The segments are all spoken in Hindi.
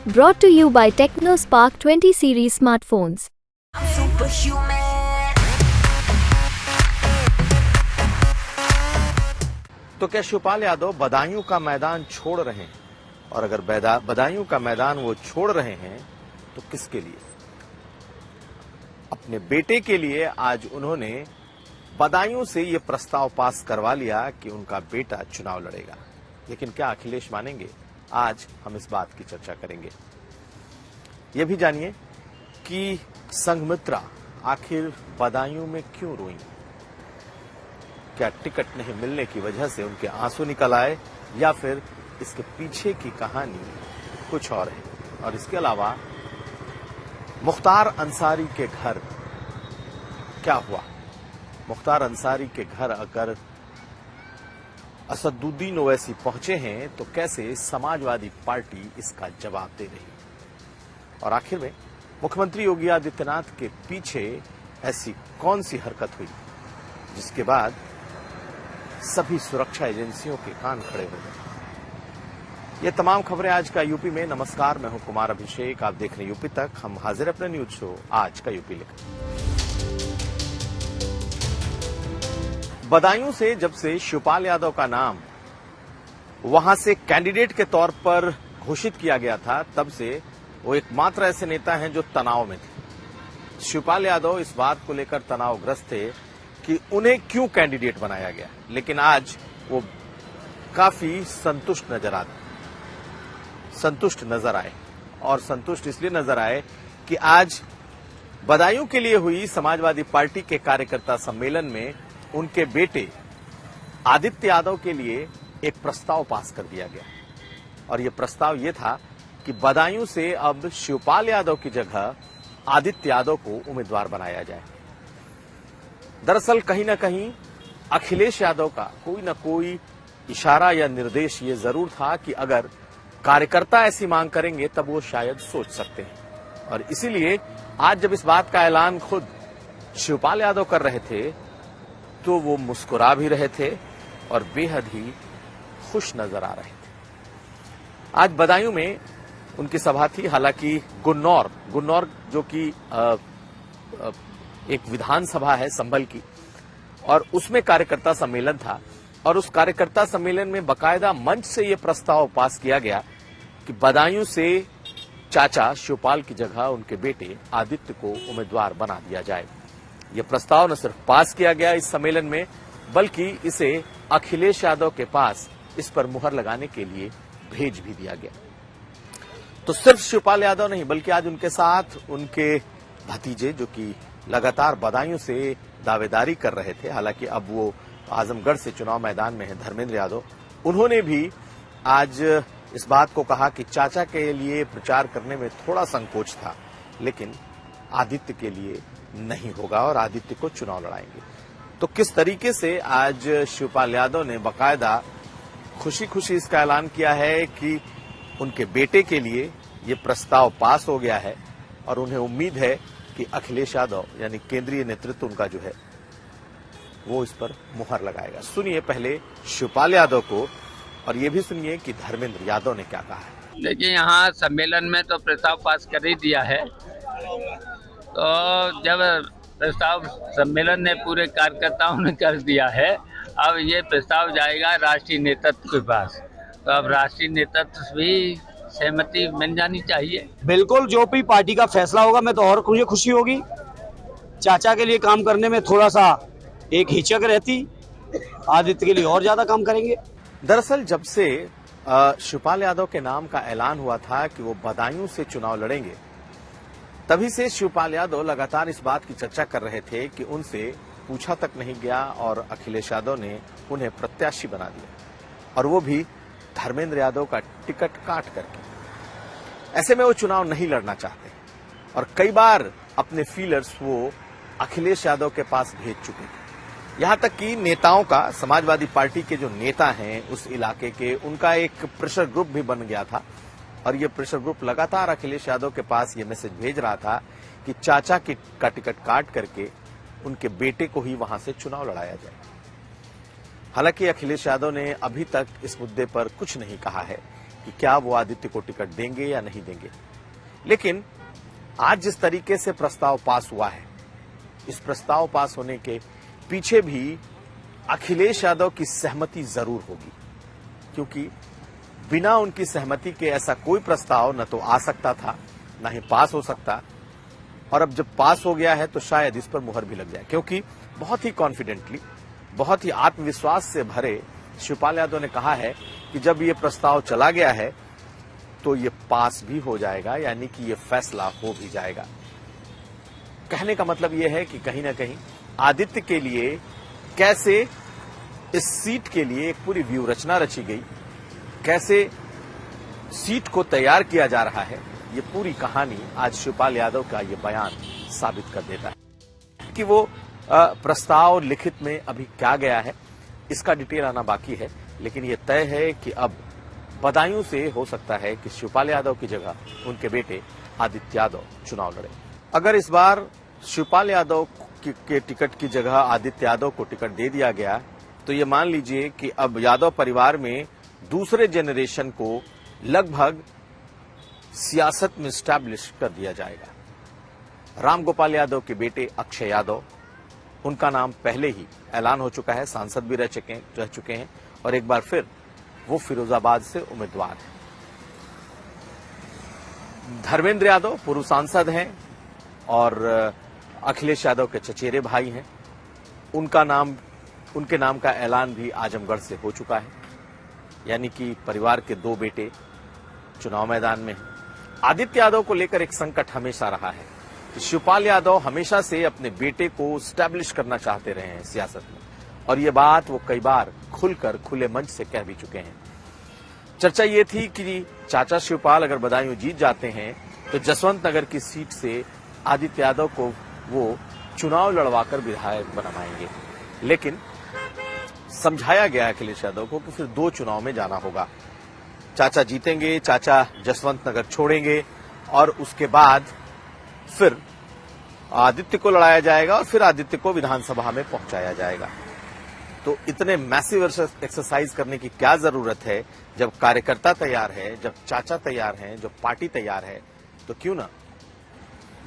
Brought to you by TechnoSpark 20 series smartphones. I'm superhuman. तो क्या शिवपाल यादव बदायूं का मैदान छोड़ रहे हैं? और अगर बदायूं का मैदान वो छोड़ रहे हैं तो किसके लिए? अपने बेटे के लिए आज उन्होंने बदायूं से ये प्रस्ताव पास करवा लिया कि उनका बेटा चुनाव लड़ेगा। लेकिन क्या अखिलेश मानेंगे? आज हम इस बात की चर्चा करेंगे। ये भी जानिए कि संघमित्रा आखिर बदायूं में क्यों रोई? क्या टिकट नहीं मिलने की वजह से उनके आंसू निकल आए या फिर इसके पीछे की कहानी कुछ और है? और इसके अलावा मुख्तार अंसारी के घर क्या हुआ? मुख्तार अंसारी के घर अगर असदुद्दीन ओवैसी पहुंचे हैं तो कैसे समाजवादी पार्टी इसका जवाब दे रही? और आखिर में मुख्यमंत्री योगी आदित्यनाथ के पीछे ऐसी कौन सी हरकत हुई जिसके बाद सभी सुरक्षा एजेंसियों के कान खड़े हो गए? ये तमाम खबरें आज का यूपी में। नमस्कार, मैं हूं कुमार अभिषेक, आप देख रहे हैं यूपी तक। हम हाजिर अपने न्यूज शो आज का यूपी लेकर। बदायूं से जब से शिवपाल यादव का नाम वहां से कैंडिडेट के तौर पर घोषित किया गया था, तब से वो एकमात्र ऐसे नेता हैं जो तनाव में थे। शिवपाल यादव इस बात को लेकर तनावग्रस्त थे कि उन्हें क्यों कैंडिडेट बनाया गया। लेकिन आज वो काफी संतुष्ट नजर आए और संतुष्ट इसलिए नजर आए कि आज बदायूं के लिए हुई समाजवादी पार्टी के कार्यकर्ता सम्मेलन में उनके बेटे आदित्य यादव के लिए एक प्रस्ताव पास कर दिया गया। और यह प्रस्ताव यह था कि बदायूं से अब शिवपाल यादव की जगह आदित्य यादव को उम्मीदवार बनाया जाए। दरअसल कहीं ना कहीं अखिलेश यादव का कोई न कोई इशारा या निर्देश ये जरूर था कि अगर कार्यकर्ता ऐसी मांग करेंगे तब वो शायद सोच सकते हैं। और इसीलिए आज जब इस बात का ऐलान खुद शिवपाल यादव कर रहे थे तो वो मुस्कुरा भी रहे थे और बेहद ही खुश नजर आ रहे थे। आज बदायूं में उनकी सभा थी। हालांकि गुन्नौर जो कि एक विधानसभा है संभल की, और उसमें कार्यकर्ता सम्मेलन था। और उस कार्यकर्ता सम्मेलन में बकायदा मंच से यह प्रस्ताव पास किया गया कि बदायूं से चाचा शिवपाल की जगह उनके बेटे आदित्य को उम्मीदवार बना दिया जाए। यह प्रस्ताव न सिर्फ पास किया गया इस सम्मेलन में, बल्कि इसे अखिलेश यादव के पास इस पर मुहर लगाने के लिए भेज भी दिया गया। तो सिर्फ शिवपाल यादव नहीं, बल्कि आज उनके साथ उनके भतीजे जो कि लगातार बदायूं से दावेदारी कर रहे थे, हालांकि अब वो आजमगढ़ से चुनाव मैदान में है, धर्मेंद्र यादव, उन्होंने भी आज इस बात को कहा कि चाचा के लिए प्रचार करने में थोड़ा संकोच था, लेकिन आदित्य के लिए नहीं होगा और आदित्य को चुनाव लड़ाएंगे। तो किस तरीके से आज शिवपाल यादव ने बकायदा खुशी खुशी इसका ऐलान किया है कि उनके बेटे के लिए ये प्रस्ताव पास हो गया है और उन्हें उम्मीद है कि अखिलेश यादव यानी केंद्रीय नेतृत्व उनका जो है वो इस पर मुहर लगाएगा। सुनिए पहले शिवपाल यादव को और ये भी सुनिए कि धर्मेंद्र यादव ने क्या कहा है। देखिए, यहाँ सम्मेलन में तो प्रस्ताव पास कर ही दिया है। तो जब प्रस्ताव सम्मेलन ने पूरे कार्यकर्ताओं ने कर दिया है, अब ये प्रस्ताव जाएगा राष्ट्रीय नेतृत्व के पास। तो अब राष्ट्रीय नेतृत्व भी सहमति मिल जानी चाहिए। बिल्कुल, जो भी पार्टी का फैसला होगा, मैं तो और मुझे खुशी होगी। चाचा के लिए काम करने में थोड़ा सा एक हिचक रहती, आदित्य के लिए और ज्यादा काम करेंगे। दरअसल जब से शिवपाल यादव के नाम का ऐलान हुआ था कि वो बदायूं से चुनाव लड़ेंगे, तभी से शिवपाल यादव लगातार इस बात की चर्चा कर रहे थे कि उनसे पूछा तक नहीं गया और अखिलेश यादव ने उन्हें प्रत्याशी बना दिया, और वो भी धर्मेंद्र यादव का टिकट काट करके। ऐसे में वो चुनाव नहीं लड़ना चाहते और कई बार अपने फीलर्स वो अखिलेश यादव के पास भेज चुके थे। यहां तक कि नेताओं का, समाजवादी पार्टी के जो नेता हैं उस इलाके के, उनका एक प्रेशर ग्रुप भी बन गया था और ये प्रेशर ग्रुप लगातार अखिलेश यादव के पास ये मैसेज भेज रहा था कि चाचा का टिकट काट करके उनके बेटे को ही वहां से चुनाव लड़ाया जाए। हालांकि अखिलेश यादव ने अभी तक इस मुद्दे पर कुछ नहीं कहा है, कि क्या वो आदित्य को टिकट देंगे या नहीं देंगे। लेकिन आज जिस तरीके से प्रस्ताव पास हुआ है, इस प्रस्ताव पास होने के पीछे भी अखिलेश यादव की सहमति जरूर होगी, क्योंकि बिना उनकी सहमति के ऐसा कोई प्रस्ताव न तो आ सकता था, न ही पास हो सकता। और अब जब पास हो गया है तो शायद इस पर मुहर भी लग जाए, क्योंकि बहुत ही कॉन्फिडेंटली, बहुत ही आत्मविश्वास से भरे शिवपाल यादव ने कहा है कि जब ये प्रस्ताव चला गया है तो ये पास भी हो जाएगा, यानी कि ये फैसला हो भी जाएगा। कहने का मतलब ये है कि कहीं ना कहीं आदित्य के लिए कैसे इस सीट के लिए एक पूरी व्यूह रचना रची गई, कैसे सीट को तैयार किया जा रहा है, ये पूरी कहानी आज शिवपाल यादव का ये बयान साबित कर देता है। कि वो प्रस्ताव लिखित में अभी क्या गया है इसका डिटेल आना बाकी है, लेकिन ये तय है कि अब बदायूं से हो सकता है कि शिवपाल यादव की जगह उनके बेटे आदित्य यादव चुनाव लड़े। अगर इस बार शिवपाल यादव के टिकट की जगह आदित्य यादव को टिकट दे दिया गया तो ये मान लीजिए कि अब यादव परिवार में दूसरे जनरेशन को लगभग सियासत में स्टैब्लिश कर दिया जाएगा। राम गोपाल यादव के बेटे अक्षय यादव, उनका नाम पहले ही ऐलान हो चुका है, सांसद भी रह चुके हैं और एक बार फिर वो फिरोजाबाद से उम्मीदवार हैं। धर्मेंद्र यादव पूर्व सांसद हैं और अखिलेश यादव के चचेरे भाई हैं। उनके नाम का ऐलान भी आजमगढ़ से हो चुका है, यानी कि परिवार के दो बेटे चुनाव मैदान में हैं। आदित्य यादव को लेकर एक संकट हमेशा रहा है कि शिवपाल यादव हमेशा से अपने बेटे को स्टैब्लिश करना चाहते रहे हैं सियासत में, और ये बात वो कई बार खुलकर खुले मंच से कह भी चुके हैं। चर्चा ये थी कि चाचा शिवपाल अगर बदायूं जीत जाते हैं तो जसवंत नगर की सीट से आदित्य यादव को वो चुनाव लड़वाकर विधायक बनवाएंगे, लेकिन समझाया गया अखिलेश यादव को कि फिर 2 चुनाव में जाना होगा। चाचा जीतेंगे, चाचा जसवंत नगर छोड़ेंगे और उसके बाद फिर आदित्य को लड़ाया जाएगा और फिर आदित्य को विधानसभा में पहुंचाया जाएगा। तो इतने मैसिव एक्सरसाइज करने की क्या जरूरत है? जब कार्यकर्ता तैयार है, जब चाचा तैयार हैं, जब पार्टी तैयार है, तो क्यों ना,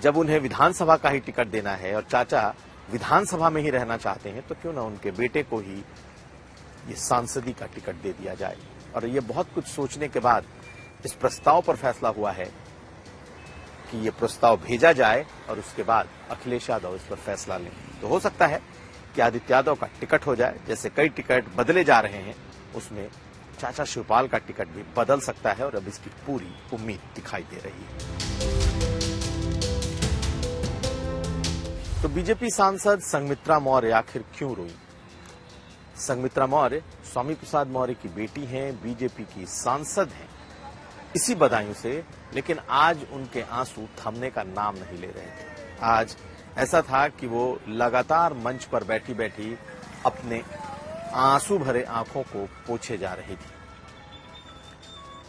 जब उन्हें विधानसभा का ही टिकट देना है और चाचा विधानसभा में ही रहना चाहते हैं, तो क्यों ना उनके बेटे को ही ये सांसदी का टिकट दे दिया जाए। और ये बहुत कुछ सोचने के बाद इस प्रस्ताव पर फैसला हुआ है कि ये प्रस्ताव भेजा जाए और उसके बाद अखिलेश यादव इस पर फैसला लें। तो हो सकता है कि आदित्य यादव का टिकट हो जाए, जैसे कई टिकट बदले जा रहे हैं उसमें चाचा शिवपाल का टिकट भी बदल सकता है, और अब इसकी पूरी उम्मीद दिखाई दे रही है। तो बीजेपी सांसद संघमित्रा मौर्य आखिर क्यों रोई? संघमित्रा मौर्य स्वामी प्रसाद मौर्य की बेटी हैं, बीजेपी की सांसद हैं इसी बदायूं से, लेकिन आज उनके आंसू थमने का नाम नहीं ले रहे थे। आज ऐसा था कि वो लगातार मंच पर बैठी बैठी अपने आंसू भरे आंखों को पोंछे जा रही थी।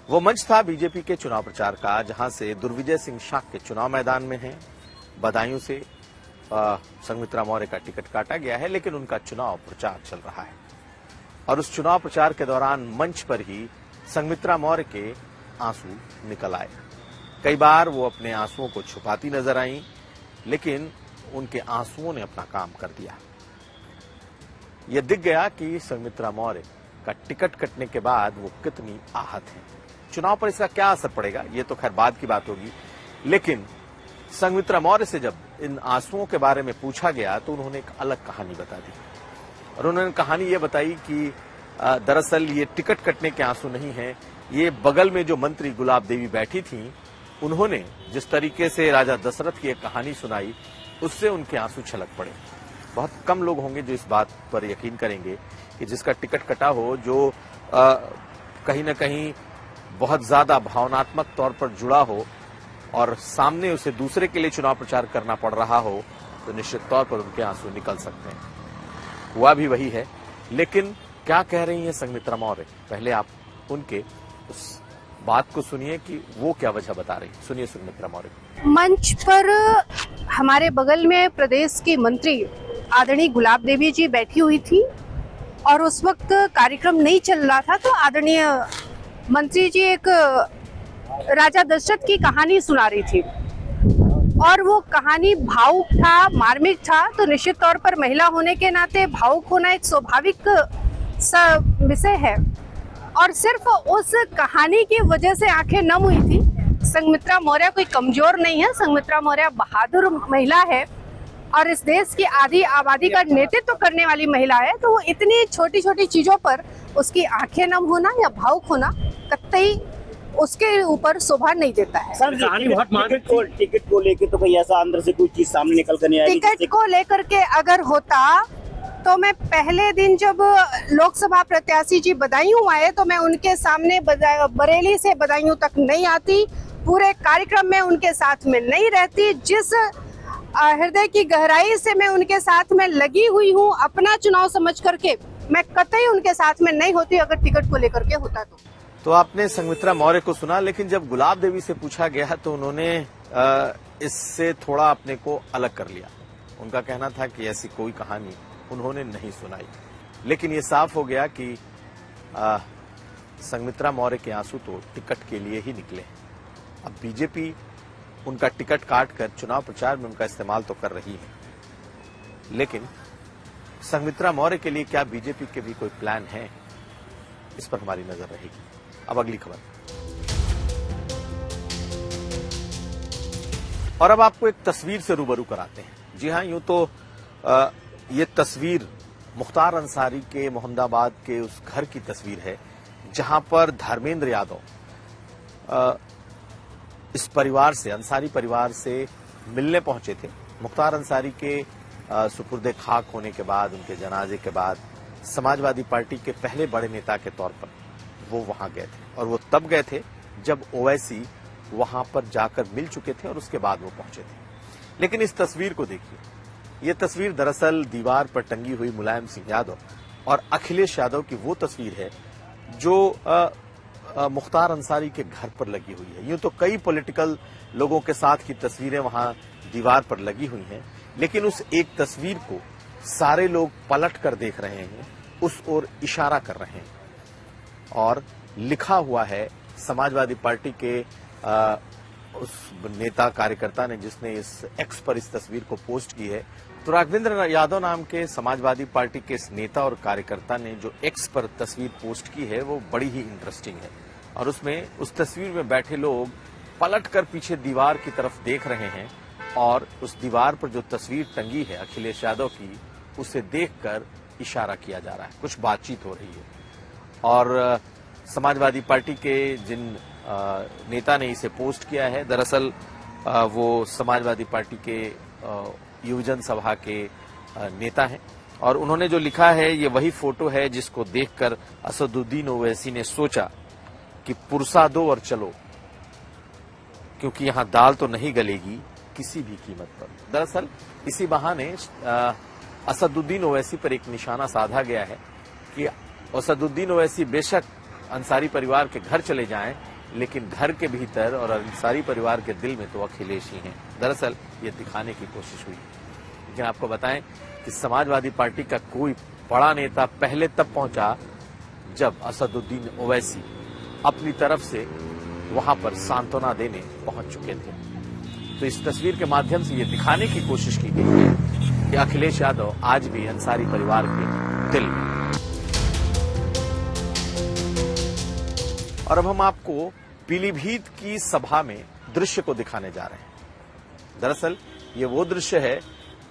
वो मंच था बीजेपी के चुनाव प्रचार का, जहां से दुर्विजय सिंह शाक्य चुनाव मैदान में हैं। बदायूं से संघमित्रा मौर्य का टिकट काटा गया है, लेकिन उनका चुनाव प्रचार चल रहा है और उस चुनाव प्रचार के दौरान मंच पर ही संघमित्रा मौर्य के आंसू निकल आए। कई बार वो अपने आंसुओं को छुपाती नजर आईं, लेकिन उनके आंसुओं ने अपना काम कर दिया। यह दिख गया कि संघमित्रा मौर्य का टिकट कटने के बाद वो कितनी आहत हैं। चुनाव पर इसका क्या असर पड़ेगा, ये तो खैर बाद की बात होगी, लेकिन संघमित्रा मौर्य से जब इन आंसुओं के बारे में पूछा गया तो उन्होंने एक अलग कहानी बता दी, और उन्होंने कहानी ये बताई कि दरअसल ये टिकट कटने के आंसू नहीं हैं, ये बगल में जो मंत्री गुलाब देवी बैठी थी, उन्होंने जिस तरीके से राजा दशरथ की एक कहानी सुनाई, उससे उनके आंसू छलक पड़े। बहुत कम लोग होंगे जो इस बात पर यकीन करेंगे कि जिसका टिकट कटा हो, जो कहीं ना कहीं बहुत ज्यादा भावनात्मक तौर पर जुड़ा हो और सामने उसे दूसरे के लिए चुनाव प्रचार करना पड़ रहा हो, तो निश्चित तौर पर उनके आंसू निकल सकते हैं। हुआ भी वही है, लेकिन क्या कह रही हैं संघमित्रा मौर्य, पहले आप उनके उस बात को सुनिए कि वो क्या वजह बता रही। सुनिए संघमित्रा मौर्य। मंच पर हमारे बगल में प्रदेश की मंत्री आदरणीय गुलाब देवी जी बैठी हुई थी और उस वक्त कार्यक्रम नहीं चल रहा था, तो आदरणीय मंत्री जी एक राजा दशरथ की कहानी सुना रही थी और वो कहानी भावुक था, मार्मिक था। तो निश्चित तौर पर महिला होने के नाते भावुक होना एक स्वाभाविक सा विषय है और सिर्फ उस कहानी की वजह से आंखें नम हुई थी। संघमित्रा मौर्य कोई कमजोर नहीं है, संघमित्रा मौर्य बहादुर महिला है और इस देश की आधी आबादी का नेतृत्व करने वाली महिला है। तो वो इतनी छोटी छोटी चीजों पर उसकी आंखें नम होना या भावुक होना कतई उसके ऊपर शोभा नहीं देता है। सर टिकट को लेके तो कोई ऐसा अंदर से कोई चीज सामने निकल कर नहीं आई? टिकट को लेकर के अगर होता तो मैं पहले दिन जब लोकसभा प्रत्याशी जी बदायूं आए तो मैं उनके सामने बरेली से बदायूं तक नहीं आती, पूरे कार्यक्रम में उनके साथ में नहीं रहती। जिस हृदय की गहराई से मैं उनके साथ में लगी हुई हूँ अपना चुनाव समझ करके, मैं कतई उनके साथ में नहीं होती अगर टिकट को लेकर के होता तो आपने संघमित्रा मौर्य को सुना, लेकिन जब गुलाब देवी से पूछा गया तो उन्होंने इससे थोड़ा अपने को अलग कर लिया। उनका कहना था कि ऐसी कोई कहानी उन्होंने नहीं सुनाई, लेकिन ये साफ हो गया कि संघमित्रा मौर्य के आंसू तो टिकट के लिए ही निकले। अब बीजेपी उनका टिकट काट कर चुनाव प्रचार में उनका इस्तेमाल तो कर रही है, लेकिन संघमित्रा मौर्य के लिए क्या बीजेपी के भी कोई प्लान है, इस पर हमारी नजर रहेगी। अब अगली खबर, और अब आपको एक तस्वीर से रूबरू कराते हैं। जी हां, यूं तो ये तस्वीर मुख्तार अंसारी के मोहम्मदाबाद के उस घर की तस्वीर है जहां पर धर्मेंद्र यादव इस परिवार से, अंसारी परिवार से मिलने पहुंचे थे। मुख्तार अंसारी के सुपुर्दे खाक होने के बाद, उनके जनाजे के बाद समाजवादी पार्टी के पहले बड़े नेता के तौर पर वो वहां गए थे, और वो तब गए थे जब ओवैसी वहां पर जाकर मिल चुके थे और उसके बाद वो पहुंचे थे। लेकिन इस तस्वीर को देखिए, ये तस्वीर दरअसल दीवार पर टंगी हुई मुलायम सिंह यादव और अखिलेश यादव की वो तस्वीर है जो मुख्तार अंसारी के घर पर लगी हुई है। यूं तो कई पॉलिटिकल लोगों के साथ की तस्वीरें वहां दीवार पर लगी हुई हैं, लेकिन उस एक तस्वीर को सारे लोग पलट कर देख रहे हैं, उस ओर इशारा कर रहे हैं, और लिखा हुआ है समाजवादी पार्टी के उस नेता कार्यकर्ता ने जिसने इस एक्स पर इस तस्वीर को पोस्ट की है। तो राघवेंद्र यादव नाम के समाजवादी पार्टी के इस नेता और कार्यकर्ता ने जो एक्स पर तस्वीर पोस्ट की है वो बड़ी ही इंटरेस्टिंग है, और उसमें उस तस्वीर में बैठे लोग पलट कर पीछे दीवार की तरफ देख रहे हैं, और उस दीवार पर जो तस्वीर टंगी है अखिलेश यादव की, उसे देखकर इशारा किया जा रहा है, कुछ बातचीत हो रही है। और समाजवादी पार्टी के जिन नेता ने इसे पोस्ट किया है, दरअसल वो समाजवादी पार्टी के युवजन सभा के नेता हैं, और उन्होंने जो लिखा है ये वही फोटो है जिसको देखकर असदुद्दीन ओवैसी ने सोचा कि पुरसा दो और चलो, क्योंकि यहां दाल तो नहीं गलेगी किसी भी कीमत पर। दरअसल इसी बहाने असदुद्दीन ओवैसी पर एक निशाना साधा गया है कि असदुद्दीन ओवैसी बेशक अंसारी परिवार के घर चले जाएं, लेकिन घर के भीतर और अंसारी परिवार के दिल में तो अखिलेश ही हैं। दरअसल ये दिखाने की कोशिश हुई। लेकिन आपको बताएं कि समाजवादी पार्टी का कोई बड़ा नेता पहले तब पहुंचा जब असदुद्दीन ओवैसी अपनी तरफ से वहां पर सांत्वना देने पहुंच चुके थे। तो इस तस्वीर के माध्यम से ये दिखाने की कोशिश की गई है कि अखिलेश यादव आज भी अंसारी परिवार के दिल में। और अब हम आपको पीलीभीत की सभा में दृश्य को दिखाने जा रहे हैं। दरअसल ये वो दृश्य है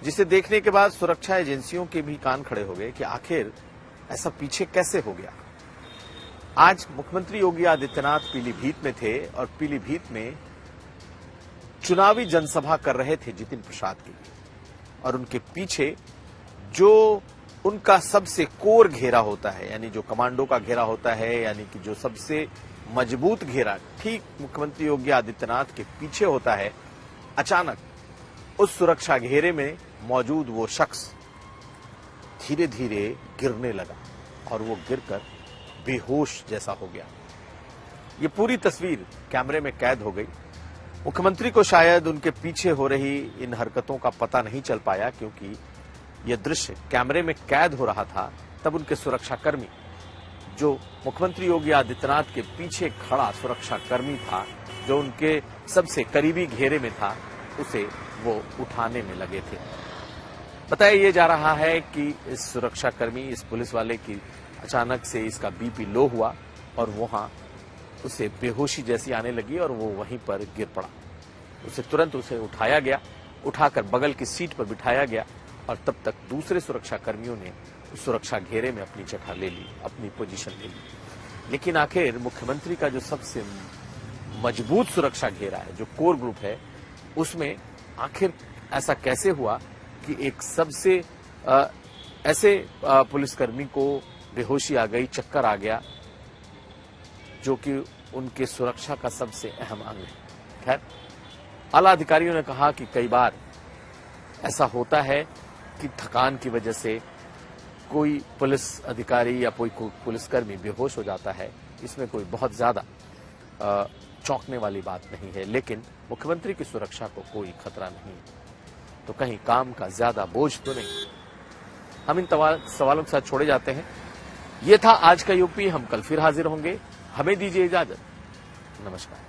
जिसे देखने के बाद सुरक्षा एजेंसियों के भी कान खड़े हो गए कि आखिर ऐसा पीछे कैसे हो गया। आज मुख्यमंत्री योगी आदित्यनाथ पीलीभीत में थे और पीलीभीत में चुनावी जनसभा कर रहे थे जितिन प्रसाद के लिए, और उनके पीछे जो उनका सबसे कोर घेरा होता है, यानी जो कमांडो का घेरा होता है, यानी कि जो सबसे मजबूत घेरा ठीक मुख्यमंत्री योगी आदित्यनाथ के पीछे होता है, अचानक उस सुरक्षा घेरे में मौजूद वो शख्स धीरे धीरे गिरने लगा और वो गिरकर बेहोश जैसा हो गया। ये पूरी तस्वीर कैमरे में कैद हो गई। मुख्यमंत्री को शायद उनके पीछे हो रही इन हरकतों का पता नहीं चल पाया, क्योंकि यह दृश्य कैमरे में कैद हो रहा था। तब उनके सुरक्षाकर्मी जो मुख्यमंत्री योगी आदित्यनाथ के पीछे खड़ा सुरक्षा कर्मी था, जो उनके सबसे करीबी घेरे में था, उसे वो उठाने में लगे थे। बताया ये जा रहा है कि इस सुरक्षाकर्मी, इस पुलिस वाले की अचानक से इसका बीपी लो हुआ और वहां उसे बेहोशी जैसी आने लगी और वो वहीं पर गिर पड़ा। उसे तुरंत उठाया गया, उठाकर बगल की सीट पर बिठाया गया और तब तक दूसरे सुरक्षाकर्मियों ने उस सुरक्षा घेरे में अपनी जगह ले ली, अपनी पोजीशन ले ली। लेकिन आखिर मुख्यमंत्री का जो सबसे मजबूत सुरक्षा घेरा है, जो कोर ग्रुप है, उसमें आखिर ऐसा कैसे हुआ कि एक सबसे ऐसे पुलिसकर्मी को बेहोशी आ गई, चक्कर आ गया, जो कि उनके सुरक्षा का सबसे अहम अंग है। खैर, आला अधिकारियों ने कहा कि कई बार ऐसा होता है कि थकान की वजह से कोई पुलिस अधिकारी या कोई पुलिसकर्मी बेहोश हो जाता है। इसमें कोई बहुत ज्यादा चौंकने वाली बात नहीं है, लेकिन मुख्यमंत्री की सुरक्षा को कोई खतरा नहीं है, तो कहीं काम का ज्यादा बोझ तो नहीं। हम इन सवालों के साथ छोड़े जाते हैं। ये था आज का यूपी। हम कल फिर हाजिर होंगे। हमें दीजिए इजाजत। नमस्कार।